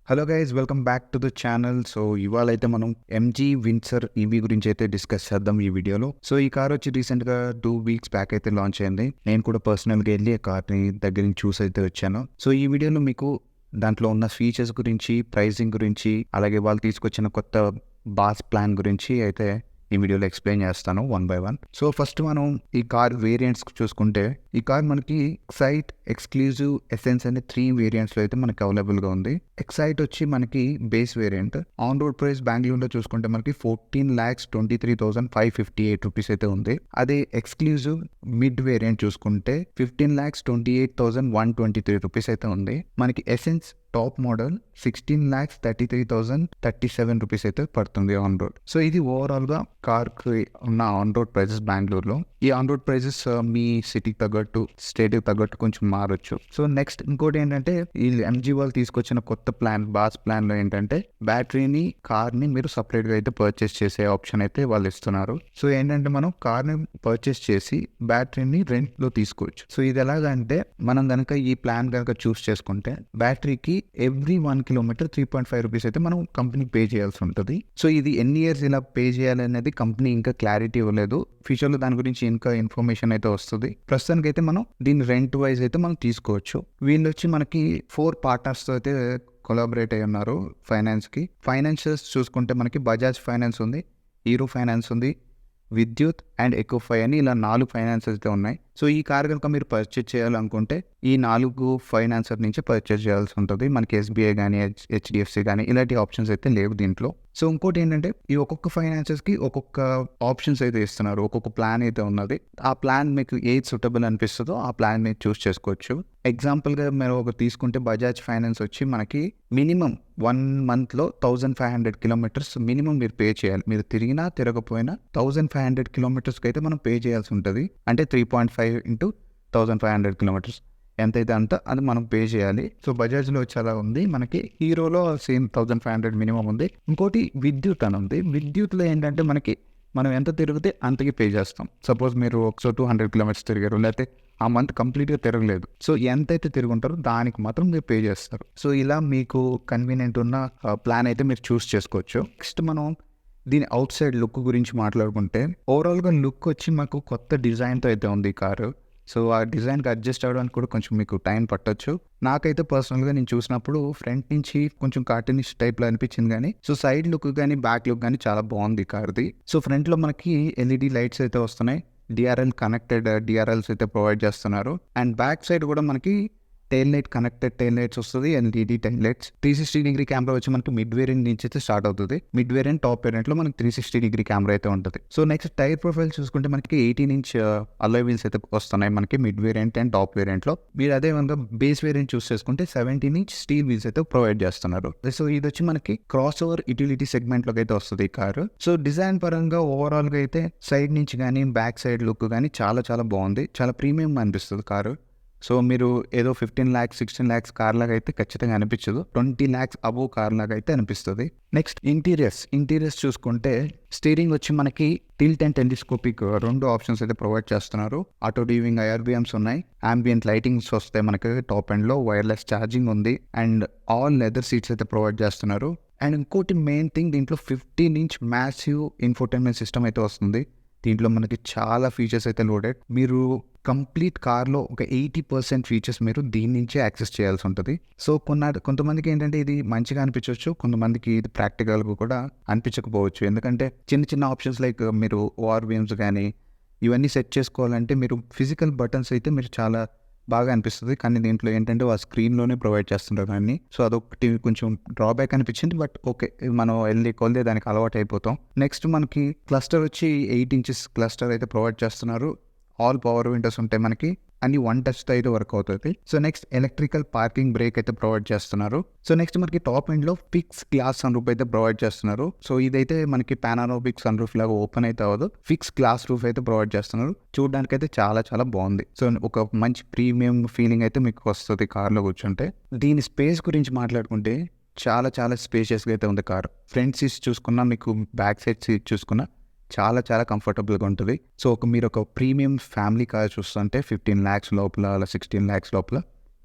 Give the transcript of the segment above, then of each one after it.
Hello guys, welcome back to the channel. So ఇవాళ అయితే మనం ఎంజీ విన్సర్ ఈవీ గురించి అయితే డిస్కస్ చేద్దాం ఈ వీడియోలో. సో ఈ కార్ వచ్చి రీసెంట్ గా 2 weeks బ్యాక్ అయితే లాంచ్ అయింది. నేను కూడా పర్సనల్ గా వెళ్ళి ఆ కార్ ని దగ్గర నుంచి చూసి అయితే వచ్చాను. సో ఈ వీడియోలో మీకు దాంట్లో ఉన్న ఫీచర్స్ గురించి, ప్రైసింగ్ గురించి, అలాగే వాళ్ళు తీసుకొచ్చిన కొత్త బాస్ ప్లాన్ గురించి అయితే ఈ వీడియోలో ఎక్స్ప్లెయిన్ చేస్తాను one by one. So first మనం ఈ కార్ వేరియంట్స్ చూసుకుంటే, ఈ కార్ మనకి ఎక్సైట్, ఎక్స్క్లూజివ్, ఎసెన్స్ అనే 3 వేరియంట్స్ లో అయితే మనకి అవైలబుల్ గా ఉంది. ఎక్సైట్ వచ్చి మనకి base variant. On road price బెంగళూరులో చూసుకుంటే మనకి 14,23,558 రూపీస్ అయితే ఉంది. అదే ఎక్స్క్లూజివ్ మిడ్ వేరియంట్ చూసుకుంటే 15,28,123 రూపీస్ అయితే ఉంది. మనకి ఎసెన్స్ టాప్ మోడల్ 16,33,037 రూపీస్ అయితే పడుతుంది ఆన్ రోడ్. సో ఇది ఓవరాల్ గా కార్ కి ఉన్న ఆన్ రోడ్ ప్రైజెస్ బెంగళూరులో. ఈ ఆన్ రోడ్ ప్రైజెస్ మీ సిటీకి తగ్గట్టు, స్టేట్ కి తగ్గట్టు కొంచెం మారొచ్చు. సో నెక్స్ట్ ఇంకోటి ఏంటంటే, ఈ ఎంజీ వాళ్ళు తీసుకొచ్చిన కొత్త ప్లాన్, బాస్ ప్లాన్ లో ఏంటంటే బ్యాటరీని, కార్ ని మీరు సపరేట్ గా అయితే పర్చేస్ చేసే ఆప్షన్ అయితే వాళ్ళు ఇస్తున్నారు. సో ఏంటంటే మనం కార్ ని పర్చేస్ చేసి బ్యాటరీని రెంట్ లో తీసుకోవచ్చు. సో ఇది ఎలాగంటే, మనం కనుక ఈ ప్లాన్ కనుక చూస్ చేసుకుంటే బ్యాటరీకి ఎవ్రీ 1 kilometer 3.5 రూపీస్ అయితే మనం కంపెనీకి పే చేయాల్సి ఉంటుంది. సో ఇది ఎన్ని ఇయర్స్ ఇలా పే చేయాలనేది కంపెనీ ఇంకా క్లారిటీ ఇవ్వలేదు. ఫ్యూచర్ లో దాని గురించి ఇంకా ఇన్ఫర్మేషన్ అయితే వస్తుంది. ప్రస్తుతానికి అయితే మనం దీన్ని రెంట్ వైజ్ అయితే మనం తీసుకోవచ్చు. వీళ్ళు వచ్చి మనకి 4 పార్ట్నర్స్ తో అయితే కొలాబరేట్ అయి ఉన్నారు ఫైనాన్స్ కి. ఫైనాన్షియల్స్ చూసుకుంటే మనకి బజాజ్ ఫైనాన్స్ ఉంది, హీరో ఫైనాన్స్ ఉంది, విద్యుత్ అండ్ ఎకోఫై అని ఇలా 4 ఫైనాన్సెస్ అయితే ఉన్నాయి. సో ఈ కార్ కనుక మీరు పర్చేజ్ చేయాలనుకుంటే ఈ 4 ఫైనాన్సర్ నుంచి పర్చేజ్ చేయాల్సి ఉంటుంది. మనకి ఎస్బీఐ కానీ, హెచ్డిఎఫ్సి కానీ ఇలాంటి ఆప్షన్స్ అయితే లేవు దీంట్లో. సో ఇంకోటి ఏంటంటే, ఈ ఒక్కొక్క ఫైనాన్సెస్ కి ఒక్కొక్క ఆప్షన్స్ అయితే ఇస్తున్నారు, ఒక్కొక్క ప్లాన్ అయితే ఉన్నది. ఆ ప్లాన్ మీకు ఏది సూటబుల్ అనిపిస్తుందో ఆ ప్లాన్ మీరు చూస్ చేసుకోవచ్చు. ఎగ్జాంపుల్ గా మీరు ఒక తీసుకుంటే, బజాజ్ ఫైనాన్స్ వచ్చి మనకి మినిమం 1 month లో 1,500 kilometers మినిమం మీరు పే చేయాలి. మీరు తిరిగినా తిరగపోయినా 1,500 kilometers కి అయితే మనం పే చేయాల్సి ఉంటుంది. అంటే 3.5 into 1,500 kilometers ఎంతైతే అంత అది మనం పే చేయాలి. సో బజాజ్ లో వచ్చి అలా ఉంది. మనకి హీరోలో సేమ్ 1,500 మినిమం ఉంది. ఇంకోటి విద్యుత్ అని ఉంది. విద్యుత్లో ఏంటంటే మనకి మనం ఎంత తిరిగితే అంతకి పే చేస్తాం. సపోజ్ మీరు 200 kilometers తిరిగారు, లేకపోతే ఆ మంత్ కంప్లీట్గా తిరగలేదు, సో ఎంతైతే తిరుగుంటారో దానికి మాత్రం మీరు పే చేస్తారు. సో ఇలా మీకు కన్వీనియంట్ ఉన్న ప్లాన్ అయితే మీరు చూస్ చేసుకోవచ్చు. నెక్స్ట్ మనం దీని అవుట్ సైడ్ లుక్ గురించి మాట్లాడుకుంటే, ఓవరాల్గా లుక్ వచ్చి మాకు కొత్త డిజైన్తో అయితే ఉంది ఈ కారు. సో ఆ డిజైన్కి అడ్జస్ట్ అవ్వడానికి కూడా కొంచెం మీకు టైం పట్టొచ్చు. నాకైతే పర్సనల్గా నేను చూసినప్పుడు ఫ్రంట్ నుంచి కొంచెం కార్టూనిష్ టైప్లో అనిపించింది, కానీ సో సైడ్ లుక్ కానీ బ్యాక్ లుక్ కానీ చాలా బాగుంది ఈ కార్ది. సో ఫ్రంట్లో మనకి ఎల్ఈడి లైట్స్ అయితే వస్తున్నాయి, డిఆర్ఎల్ కనెక్టెడ్ డిఆర్ఎల్స్ అయితే ప్రొవైడ్ చేస్తున్నారు. అండ్ బ్యాక్ సైడ్ కూడా మనకి tail light, connected tile lights వస్తుంది, ఎల్ఈడి టైల్ లైట్స్. 360 కెమెరా వచ్చి మనకి మిడ్ వేరియంట్ నుంచి అయితే స్టార్ట్ అవుతుంది. మిడ్ వేరియంట్, టాప్ వేరియంట్ లో మనకి 360 కెమెరా అయితే ఉంటుంది. సో నెక్స్ట్ టైర్ ప్రొఫైల్ చూసుకుంటే మనకి 18-inch అలాయ్ వీల్స్ అయితే వస్తున్నాయి మనకి mid variant and top variant లో. మీరు అదే విధంగా బేస్ వేరియంట్ చూస్ చేసుకుంటే 17-inch స్టీల్ వీల్స్ అయితే ప్రొవైడ్ చేస్తున్నారు. సో ఇది వచ్చి మనకి క్రాస్ ఓవర్ యూటిలిటీ సెగ్మెంట్ లోకి అయితే వస్తుంది ఈ కారు. సో డిజైన్ పరంగా ఓవరాల్ గా అయితే సైడ్ నుంచి కానీ బ్యాక్ సైడ్ లుక్ కానీ చాలా చాలా బాగుంది. చాలా ప్రీమియం అనిపిస్తుంది కారు. సో మీరు ఏదో 15 lakhs 16 lakhs కార్ లాగా అయితే ఖచ్చితంగా అనిపించదు. 20 lakhs అబోవ్ కార్ లాగా అయితే అనిపిస్తుంది. నెక్స్ట్ ఇంటీరియర్స్ చూసుకుంటే, స్టీరింగ్ వచ్చి మనకి టిల్ట్ అండ్ టెలిస్కోపిక్ 2 ఆప్షన్స్ అయితే ప్రొవైడ్ చేస్తున్నారు. ఆటో డీవింగ్ IRBMs ఉన్నాయి, అంబియంట్ లైటింగ్స్ వస్తాయి మనకి టాప్ ఎండ్ లో, వైర్లెస్ ఛార్జింగ్ ఉంది, అండ్ ఆల్ లెదర్ సీట్స్ అయితే ప్రొవైడ్ చేస్తున్నారు. అండ్ ఇంకోటి మెయిన్ థింగ్, దీంట్లో 15-inch మ్యాసివ్ ఇన్ఫోటైన్మెంట్ సిస్టమ్ అయితే వస్తుంది. దీంట్లో మనకి చాలా ఫీచర్స్ అయితే లోడెడ్. మీరు కంప్లీట్ కార్లో ఒక 80% ఫీచర్స్ మీరు దీని నుంచే యాక్సెస్ చేయాల్సి ఉంటుంది. సో కొంతమందికి ఏంటంటే ఇది మంచిగా అనిపించవచ్చు, కొంతమందికి ఇది ప్రాక్టికల్గా కూడా అనిపించకపోవచ్చు. ఎందుకంటే చిన్న చిన్న ఆప్షన్స్ లైక్ మీరు ORVMs కానీ ఇవన్నీ సెట్ చేసుకోవాలంటే మీరు ఫిజికల్ బటన్స్ అయితే మీరు చాలా బాగా అనిపిస్తుంది. కానీ దీంట్లో ఏంటంటే ఆ స్క్రీన్లోనే ప్రొవైడ్ చేస్తుంటారు కానీ, సో అదొకటి కొంచెం డ్రాబ్యాక్ అనిపించింది. బట్ ఓకే, మనం కొద్దిగా దానికి అలవాటు అయిపోతాం. నెక్స్ట్ మనకి క్లస్టర్ వచ్చి 8 inches క్లస్టర్ అయితే ప్రొవైడ్ చేస్తున్నారు. ఆల్ పవర్ విండోస్ ఉంటాయి మనకి, అన్ని 1 touchతో అయితే వర్క్ అవుతుంది. So next electrical parking break అయితే ప్రొవైడ్ చేస్తున్నారు. సో నెక్స్ట్ మనకి టాప్ ఎండ్ లో ఫిక్స్ గ్లాస్ సన్ రూఫ్ అయితే ప్రొవైడ్ చేస్తున్నారు. సో ఇదైతే మనకి పానారోమిక్ సన్ రూఫ్ లాగా ఓపెన్ అయితే అవ్వదు, ఫిక్స్ గ్లాస్ రూఫ్ అయితే ప్రొవైడ్ చేస్తున్నారు. చూడడానికి అయితే చాలా చాలా బాగుంది. సో ఒక మంచి ప్రీమియం ఫీలింగ్ అయితే మీకు వస్తుంది కార్లో కూర్చుంటే. దీని స్పేస్ గురించి మాట్లాడుకుంటే చాలా చాలా స్పేషియస్గా అయితే ఉంది కారు. ఫ్రంట్ సీట్స్ చూసుకున్నా, మీకు బ్యాక్ సైడ్ సీట్ చూసుకున్నా చాలా చాలా కంఫర్టబుల్గా ఉంటుంది. సో మీరు ఒక ప్రీమియం ఫ్యామిలీ కార్ చూస్తుంటే 15 lakhs లోపల, 16 lakhs లోపల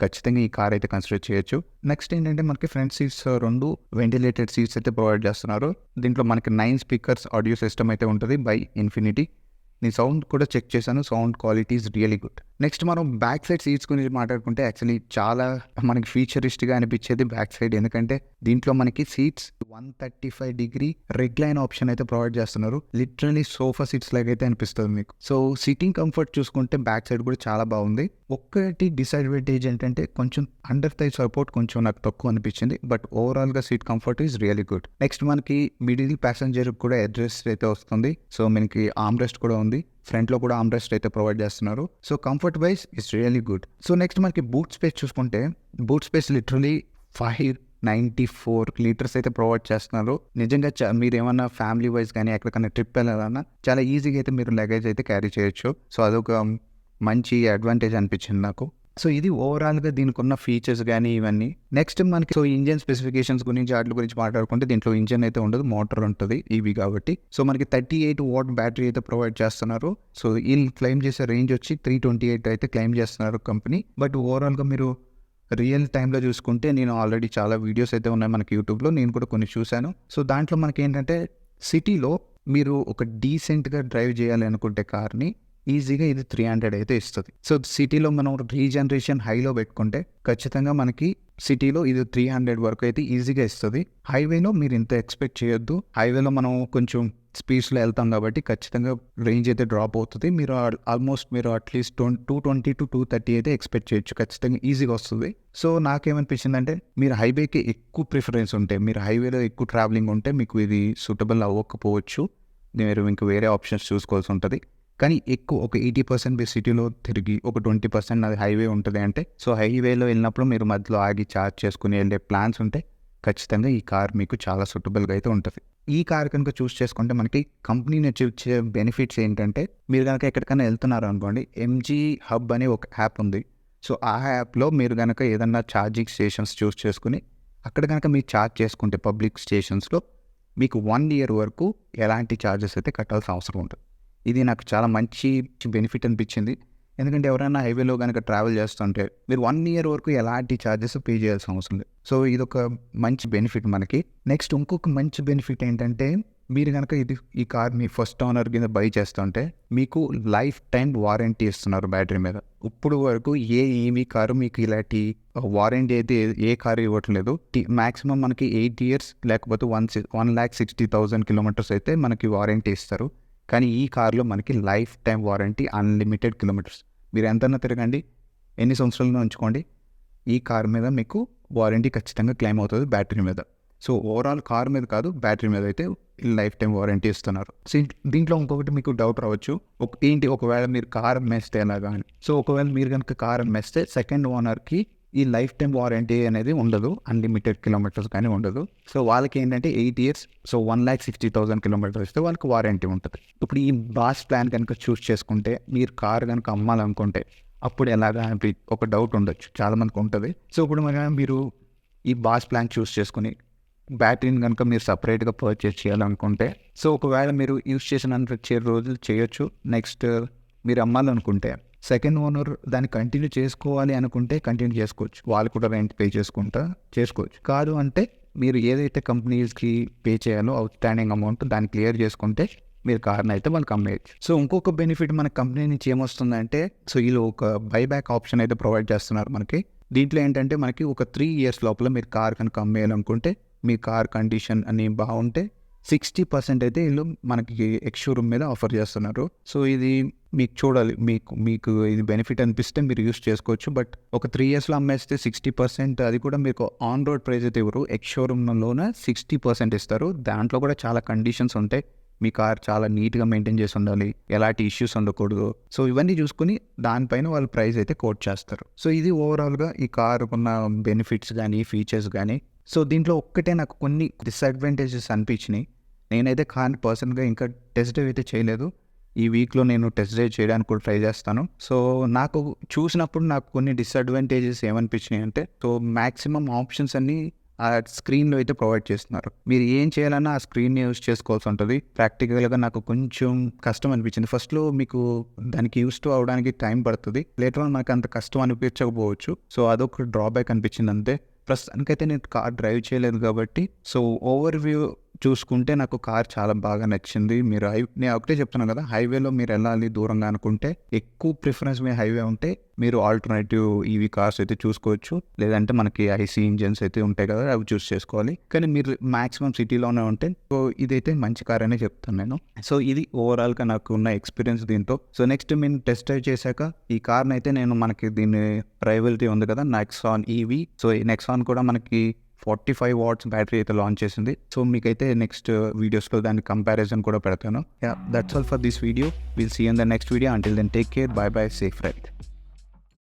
ఖచ్చితంగా ఈ కార్ అయితే కన్సిడర్ చేయొచ్చు. నెక్స్ట్ ఏంటంటే మనకి ఫ్రంట్ సీట్స్ 2 వెంటిలేటెడ్ సీట్స్ అయితే ప్రొవైడ్ చేస్తున్నారు. దీంట్లో మనకి 9 స్పీకర్స్ ఆడియో సిస్టమ్ అయితే ఉంటుంది బై ఇన్ఫినిటీ. నేను సౌండ్ కూడా చెక్ చేశాను. Sound quality is really good. Next మనం బ్యాక్ సైడ్ సీట్స్ గురించి మాట్లాడుకుంటే యాక్చువల్లీ చాలా మనకి ఫ్యూచరిస్ట్గా అనిపించేది బ్యాక్ సైడ్. ఎందుకంటే దీంట్లో మనకి సీట్స్ 135 డిగ్రీ రెగ్లైన్ ఆప్షన్ అయితే ప్రొవైడ్ చేస్తున్నారు. లిటరలీ సోఫా సీట్స్ లాగా అయితే అనిపిస్తుంది మీకు. సో సిట్టింగ్ కంఫర్ట్ చూసుకుంటే బ్యాక్ సైడ్ కూడా చాలా బాగుంది. ఒక్కటి డిసడ్వాంటేజ్ ఏంటంటే కొంచెం అండర్ థై సపోర్ట్ కొంచెం నాకు తక్కువ అనిపించింది. బట్ ఓవరాల్ గా seat comfort is really good. Next మనకి మిడిల్ ప్యాసింజర్ కూడా అడ్రెస్ట్ అయితే వస్తుంది. సో మనకి ఆర్మ్ రెస్ట్ కూడా ఉంది. ఫ్రంట్ లో కూడా ఆర్మ్ రెస్ట్ అయితే ప్రొవైడ్ చేస్తున్నారు. So comfort wise it's really good. So next మనకి బూట్ స్పేస్ చూసుకుంటే బూట్ స్పేస్ లిటరలీ 594 లీటర్స్ అయితే ప్రొవైడ్ చేస్తున్నారు. నిజంగా మీరు ఏమన్నా ఫ్యామిలీ వైజ్ కానీ ఎక్కడికైనా ట్రిప్ వెళ్ళాలన్నా చాలా ఈజీగా అయితే మీరు లగేజ్ అయితే క్యారీ చేయొచ్చు. సో అదొక మంచి అడ్వాంటేజ్ అనిపించింది నాకు. సో ఇది ఓవరాల్గా దీనికి ఉన్న ఫీచర్స్ కానీ ఇవన్నీ. నెక్స్ట్ మనకి సో ఇంజన్ స్పెసిఫికేషన్స్ గురించి వాటి గురించి మాట్లాడుకుంటే దీంట్లో ఇంజన్ అయితే ఉండదు, మోటార్ ఉంటుంది ఈవీ కాబట్టి. సో మనకి 38 వాట్ బ్యాటరీ అయితే ప్రొవైడ్ చేస్తున్నారు. సో వీళ్ళు క్లెయిమ్ చేసే రేంజ్ వచ్చి 328 అయితే క్లెయిమ్ చేస్తున్నారు కంపెనీ. బట్ ఓవరాల్గా మీరు రియల్ టైంలో చూసుకుంటే నేను ఆల్రెడీ చాలా వీడియోస్ అయితే ఉన్నాయి మనకి యూట్యూబ్లో, నేను కూడా కొన్ని చూశాను. సో దాంట్లో మనకి ఏంటంటే సిటీలో మీరు ఒక డీసెంట్గా డ్రైవ్ చేయాలి అనుకుంటే కార్ని ఈజీగా ఇది 300 అయితే ఇస్తుంది. సో సిటీలో మనం రీజనరేషన్ హైలో పెట్టుకుంటే ఖచ్చితంగా మనకి సిటీలో ఇది 300 వరకు అయితే ఈజీగా ఇస్తుంది. హైవేలో మీరు ఇంత ఎక్స్పెక్ట్ చేయొద్దు. హైవేలో మనం కొంచెం స్పీడ్స్లో వెళ్తాం కాబట్టి ఖచ్చితంగా రేంజ్ అయితే డ్రాప్ అవుతుంది. మీరు ఆల్మోస్ట్ మీరు అట్లీస్ట్ 220 to 230 అయితే ఎక్స్పెక్ట్ చేయొచ్చు. ఖచ్చితంగా ఈజీగా వస్తుంది. సో నాకేమనిపించింది అంటే మీరు హైవేకి ఎక్కువ ప్రిఫరెన్స్ ఉంటే, మీరు హైవేలో ఎక్కువ ట్రావెలింగ్ ఉంటే మీకు ఇది సూటబుల్ అవ్వకపోవచ్చు. మీరు ఇంక వేరే ఆప్షన్స్ చూసుకోవాల్సి ఉంటుంది. కానీ ఎక్కువ ఒక 80% మీరు సిటీలో తిరిగి ఒక 20% అది హైవే ఉంటుంది అంటే, సో హైవేలో వెళ్ళినప్పుడు మీరు మధ్యలో ఆగి ఛార్జ్ చేసుకుని వెళ్ళే ప్లాన్స్ ఉంటే ఖచ్చితంగా ఈ కార్ మీకు చాలా సూటబుల్గా అయితే ఉంటుంది. ఈ కార్ కనుక చూస్ చేసుకుంటే మనకి కంపెనీ నుంచి వచ్చే బెనిఫిట్స్ ఏంటంటే, మీరు కనుక ఎక్కడికైనా వెళ్తున్నారు అనుకోండి, ఎంజీ హబ్ అనే ఒక యాప్ ఉంది. సో ఆ యాప్లో మీరు కనుక ఏదన్నా ఛార్జింగ్ స్టేషన్స్ చూస్ చేసుకుని అక్కడ కనుక మీరు ఛార్జ్ చేసుకుంటే పబ్లిక్ స్టేషన్స్లో మీకు 1 year వరకు ఎలాంటి ఛార్జెస్ అయితే కట్టాల్సిన అవసరం ఉంటుంది. ఇది నాకు చాలా మంచి బెనిఫిట్ అనిపించింది. ఎందుకంటే ఎవరైనా హైవేలో కనుక ట్రావెల్ చేస్తుంటే మీరు 1 year వరకు ఎలాంటి ఛార్జెస్ పే చేయాల్సిన అవసరం లేదు. సో ఇది ఒక మంచి బెనిఫిట్ మనకి. నెక్స్ట్ ఇంకొక మంచి బెనిఫిట్ ఏంటంటే, మీరు కనుక ఈ కార్ని ఫస్ట్ ఓనర్ కింద బై చేస్తుంటే మీకు లైఫ్ టైం వారంటీ ఇస్తున్నారు బ్యాటరీ మీద. ఇప్పుడు వరకు ఏ ఈవీ కారు మీకు ఇలాంటి వారంటీ అయితే ఏ కారు ఇవ్వట్లేదు. మ్యాక్సిమం మనకి 8 years లేకపోతే 1,60,000 kilometers అయితే మనకి వారంటీ ఇస్తారు. కానీ ఈ కార్లో మనకి life time warranty, unlimited kilometres. మీరు ఎంతైనా తిరగండి, ఎన్ని సంవత్సరాలను ఉంచుకోండి, ఈ కార్ మీద మీకు వారంటీ ఖచ్చితంగా క్లెయిమ్ అవుతుంది బ్యాటరీ మీద. సో ఓవరాల్ కార్ మీద కాదు, బ్యాటరీ మీద అయితే లైఫ్ టైం వారంటీ ఇస్తున్నారు. సో దీంట్లో ఇంకొకటి మీకు డౌట్ రావచ్చు, ఒకవేళ మీరు కార్ అమ్మేస్తే ఎలాగా అని. సో ఒకవేళ మీరు కనుక కార్ అమ్మేస్తే సెకండ్ ఓనర్కి ఈ లైఫ్ టైం వారంటీ అనేది ఉండదు, అన్లిమిటెడ్ కిలోమీటర్స్ కానీ ఉండదు. సో వాళ్ళకి ఏంటంటే 8 years, సో 1,60,000 kilometers ఇస్తే వాళ్ళకి వారంటీ ఉంటుంది. ఇప్పుడు ఈ బాస్ ప్లాన్ కనుక చూస్ చేసుకుంటే, మీరు కార్ కనుక అమ్మాలనుకుంటే అప్పుడు ఎలాగా అని ఒక డౌట్ ఉండొచ్చు, చాలామందికి ఉంటుంది. సో ఇప్పుడు మీరు ఈ బాస్ ప్లాన్ చూస్ చేసుకుని బ్యాటరీని కనుక మీరు సపరేట్గా పర్చేస్ చేయాలనుకుంటే, సో ఒకవేళ మీరు యూస్ చేసినంత రోజులు చేయొచ్చు. నెక్స్ట్ మీరు అమ్మాలనుకుంటే సెకండ్ ఓనర్ దాన్ని కంటిన్యూ చేసుకోవాలి అనుకుంటే కంటిన్యూ చేసుకోవచ్చు. వాళ్ళు కూడా రెంట్ పే చేసుకోవచ్చు. కాదు అంటే మీరు ఏదైతే కంపెనీస్కి పే చేయాలో అవుట్ స్టాండింగ్ అమౌంట్ దాన్ని క్లియర్ చేసుకుంటే మీరు కార్ని అయితే వాళ్ళకి అమ్మేయచ్చు. సో ఇంకొక బెనిఫిట్ మన కంపెనీ నుంచి ఏమొస్తుందంటే, సో వీళ్ళు ఒక బైబ్యాక్ ఆప్షన్ అయితే ప్రొవైడ్ చేస్తున్నారు మనకి. దీంట్లో ఏంటంటే మనకి ఒక 3 years లోపల మీరు కార్ కనుక అమ్మేయాలనుకుంటే, మీ కార్ కండిషన్ అని బాగుంటే 60% అయితే వీళ్ళు మనకి ఎక్స్ షోరూమ్ మీద ఆఫర్ చేస్తున్నారు. సో ఇది మీకు చూడాలి, మీకు ఇది బెనిఫిట్ అనిపిస్తే మీరు యూస్ చేసుకోవచ్చు. బట్ ఒక 3 yearsలో అమ్మేస్తే 60%, అది కూడా మీకు ఆన్ రోడ్ ప్రైస్ అయితే ఇవ్వరు, ఎక్స్ షోరూమ్లోనే 60% ఇస్తారు. దాంట్లో కూడా చాలా కండిషన్స్ ఉంటాయి. మీ కార్ చాలా నీట్గా మెయింటైన్ చేసి ఉండాలి, ఎలాంటి ఇష్యూస్ ఉండకూడదు. సో ఇవన్నీ చూసుకుని దానిపైన వాళ్ళు ప్రైస్ అయితే కోట్ చేస్తారు. సో ఇది ఓవరాల్గా ఈ కార్ ఉన్న బెనిఫిట్స్ కానీ ఫీచర్స్ కానీ. సో దీంట్లో ఒక్కటే నాకు కొన్ని డిసడ్వాంటేజెస్ అనిపించినాయి. నేనైతే కార్ని పర్సనల్గా ఇంకా టెస్ట్ డ్రైవ్ అయితే చేయలేదు. ఈ వీక్లో నేను టెస్ట్ డ్రైవ్ చేయడానికి కూడా ట్రై చేస్తాను. సో నాకు చూసినప్పుడు నాకు కొన్ని డిసడ్వాంటేజెస్ ఏమనిపించినాయి అంటే, సో మ్యాక్సిమం ఆప్షన్స్ అన్నీ ఆ స్క్రీన్లో అయితే ప్రొవైడ్ చేస్తున్నారు. మీరు ఏం చేయాలన్నా ఆ స్క్రీన్ని యూస్ చేసుకోవాల్సి ఉంటుంది. ప్రాక్టికల్గా నాకు కొంచెం కష్టం అనిపించింది. ఫస్ట్లో మీకు దానికి యూస్ టు అవడానికి టైం పడుతుంది. లేటర్ ఆన్ నాకు అంత కష్టం అనిపించకపోవచ్చు. సో అదొక డ్రాబ్యాక్ అనిపించింది అంతే. ప్రస్తుతానికైతే నేను కార్ డ్రైవ్ చేయలేదు కాబట్టి సో ఓవర్ వ్యూ చూసుకుంటే నాకు కార్ చాలా బాగా నచ్చింది. మీరు నేను ఒకటే చెప్తున్నాను కదా, హైవేలో మీరు వెళ్ళాలి దూరంగా అనుకుంటే ఎక్కువ ప్రిఫరెన్స్ మీ హైవే ఉంటే మీరు ఆల్టర్నేటివ్ ఈవీ కార్స్ అయితే చూసుకోవచ్చు. లేదంటే మనకి ఐసీ ఇంజన్స్ అయితే ఉంటాయి కదా, అవి చూస్ చేసుకోవాలి. కానీ మీరు మాక్సిమం సిటీలోనే ఉంటే సో ఇదైతే మంచి కార్ అనే చెప్తాను నేను. సో ఇది ఓవరాల్గా నాకు ఉన్న ఎక్స్పీరియన్స్ దీంతో. సో నెక్స్ట్ మేము టెస్ట్ డ్రైవ్ చేశాక ఈ కార్ని అయితే నేను మనకి దీని రైవల్టీ ఉంది కదా నెక్సాన్ ఈవీ. సో ఈ నెక్సాన్ కూడా మనకి 45 వాట్స్ బ్యాటరీ అయితే లాంచ్ చేసింది. సో మీకైతే నెక్స్ట్ వీడియోస్లో దాని కంపారిజన్ కూడా పెడతాను. That's all for this video. Will see in the next video. Until then take care. Bye bye. Safe ride.